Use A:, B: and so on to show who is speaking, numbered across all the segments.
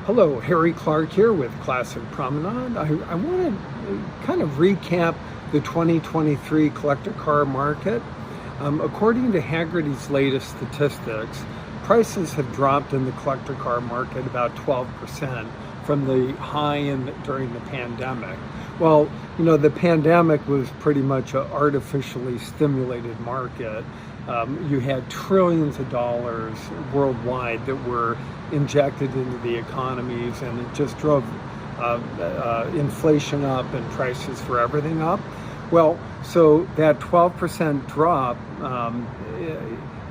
A: Hello, Harry Clark here with Classic Promenade. I want to kind of recap the 2023 collector car market. According to Hagerty's latest statistics, prices have dropped in the collector car market about 12% from the high during the pandemic. Well, the pandemic was pretty much an artificially stimulated market. You had trillions of dollars worldwide that were injected into the economies, and it just drove inflation up and prices for everything up. Well, so that 12% drop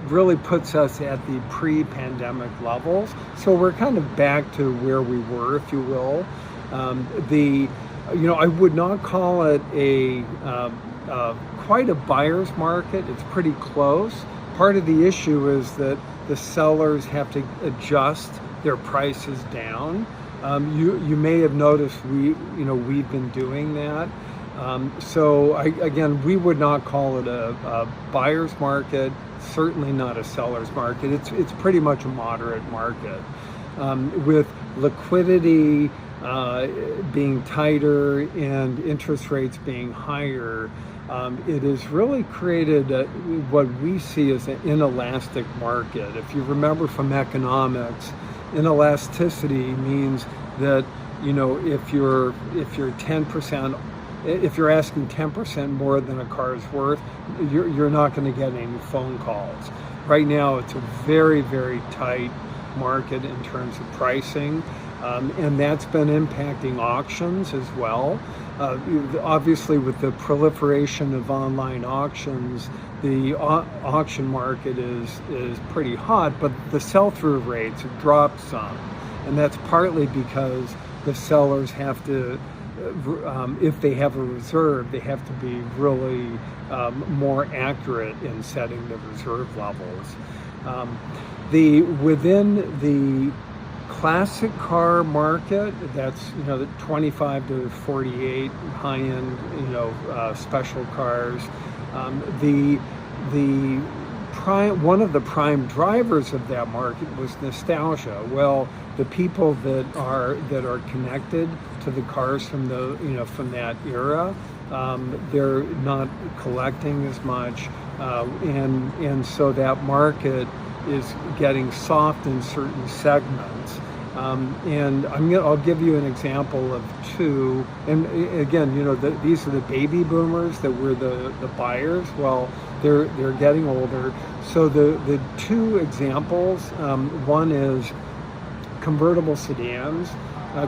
A: really puts us at the pre-pandemic levels. So we're kind of back to where we were, if you will. I would not call it quite a buyer's market. It's pretty close. Part of the issue is that the sellers have to adjust their prices down. You may have noticed we've been doing that. We would not call it a buyer's market. Certainly not a seller's market. It's pretty much a moderate market with liquidity being tighter and interest rates being higher. It has really created what we see as an inelastic market. If you remember from economics, inelasticity means that if you're 10%, if you're asking 10% more than a car is worth, you're not going to get any phone calls. Right now, it's a very, very tight market in terms of pricing. And that's been impacting auctions as well. Obviously, with the proliferation of online auctions, the auction market is pretty hot, but the sell-through rates have dropped some. And that's partly because the sellers have to, if they have a reserve, they have to be really more accurate in setting the reserve levels. Within the classic car market, that's the 25 to 48 high-end special cars. One of the prime drivers of that market was nostalgia. Well, the people that are connected to the cars from from that era, they're not collecting as much, and so that market is getting soft in certain segments. And I'll give you an example of two. And again, these are the baby boomers that were the buyers. Well, they're getting older. So the two examples, one is convertible sedans.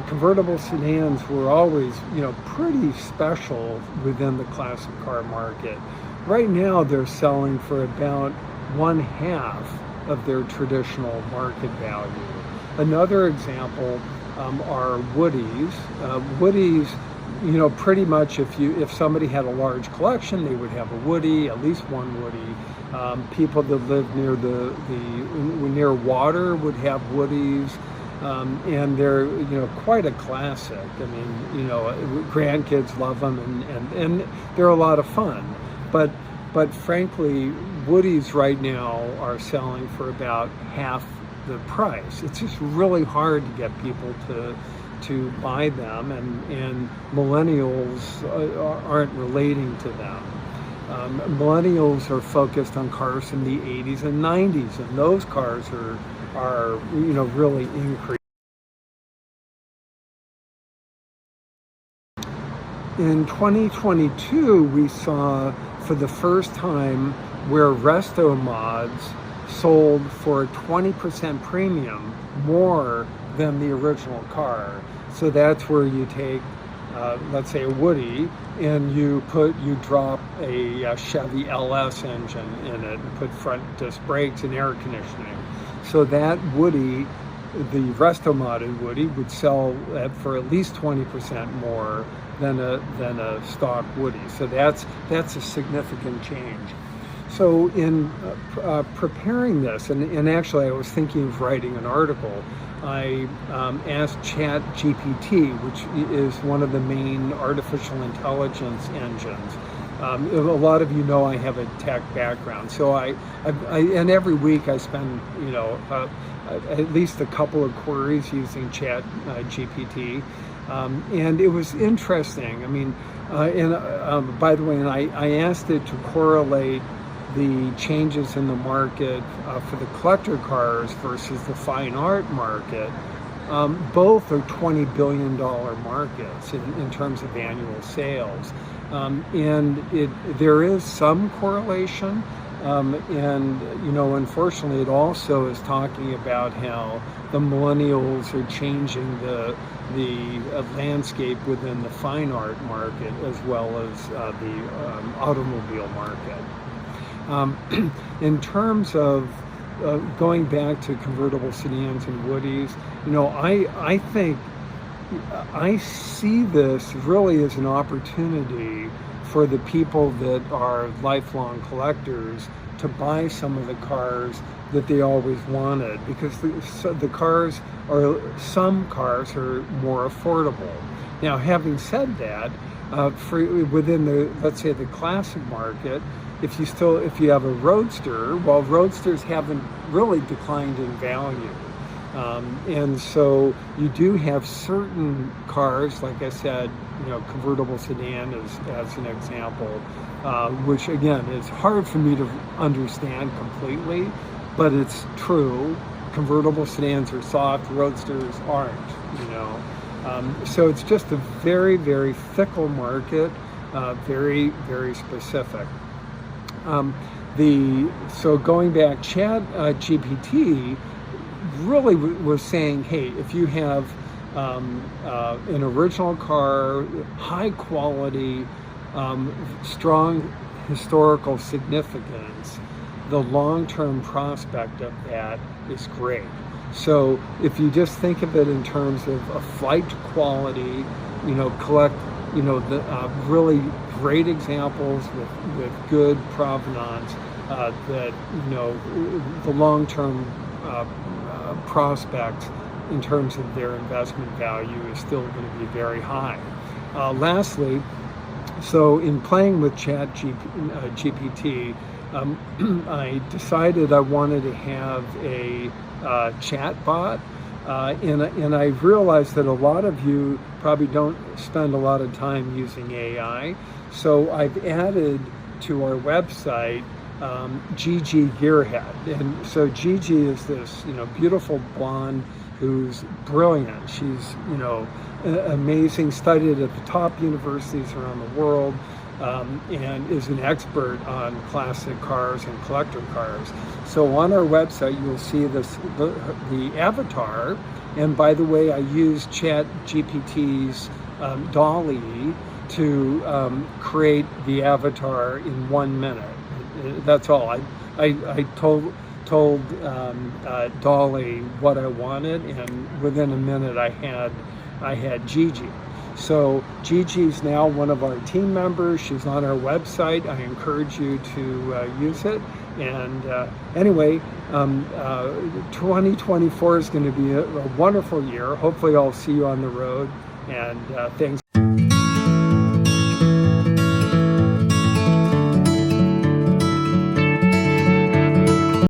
A: Convertible sedans were always, pretty special within the classic car market. Right now, they're selling for about 1/2 of their traditional market value. Another example are Woodies. Woodies, pretty much if somebody had a large collection, they would have a Woodie, at least one Woodie. People that live near water would have Woodies, and they're quite a classic. I mean, grandkids love them, and they're a lot of fun. But frankly, Woodies right now are selling for about half the price. It's just really hard to get people to buy them, and millennials aren't relating to them. Millennials are focused on cars from the 80s and 90s, and those cars are really increasing. In 2022, we saw for the first time where Resto mods sold for a 20% premium more than the original car. So that's where you take, let's say, a Woodie, and you drop a Chevy LS engine in it and put front disc brakes and air conditioning. So that Woodie, the Resto modded Woodie, would sell for at least 20% more than a stock Woodie. So that's a significant change. So in preparing this, and actually I was thinking of writing an article, I asked ChatGPT, which is one of the main artificial intelligence engines, A lot of you know I have a tech background, so and every week I spend, at least a couple of queries using Chat GPT, and it was interesting. I mean, by the way, and I asked it to correlate the changes in the market for the collector cars versus the fine art market. Both are $20 billion markets in terms of annual sales. And there is some correlation. And, unfortunately, it also is talking about how the millennials are changing the landscape within the fine art market as well as the automobile market. In terms of going back to convertible sedans and Woodies, I think I see this really as an opportunity for the people that are lifelong collectors to buy some of the cars that they always wanted, because some cars are more affordable. Now, having said that, within let's say the classic market, if you have a Roadster, well, Roadsters haven't really declined in value. And so you do have certain cars, like I said, convertible sedan as an example, which again, is hard for me to understand completely, but it's true. Convertible sedans are soft, Roadsters aren't, So it's just a very, very fickle market, very, very specific. So going back, Chat GPT really was saying, hey, if you have an original car, high quality, strong historical significance, the long-term prospect of that is great. So if you just think of it in terms of a flight quality, collect, the really great examples with good provenance, that, the long-term prospect in terms of their investment value is still going to be very high. Lastly, so in playing with Chat GPT, I decided I wanted to have a chat bot, and I realized that a lot of you probably don't spend a lot of time using AI, so I've added to our website Gigi Gearhead. And so Gigi is this, beautiful blonde who's brilliant. She's, amazing, studied at the top universities around the world, and is an expert on classic cars and collector cars. So on our website, you'll see the avatar. And by the way, I used Chat GPT's DALL-E to create the avatar in 1 minute. That's all. I told DALL-E what I wanted, and within a minute I had Gigi. So Gigi's now one of our team members. She's on our website. I encourage you to use it. And anyway, 2024 is going to be a wonderful year. Hopefully I'll see you on the road. And thanks.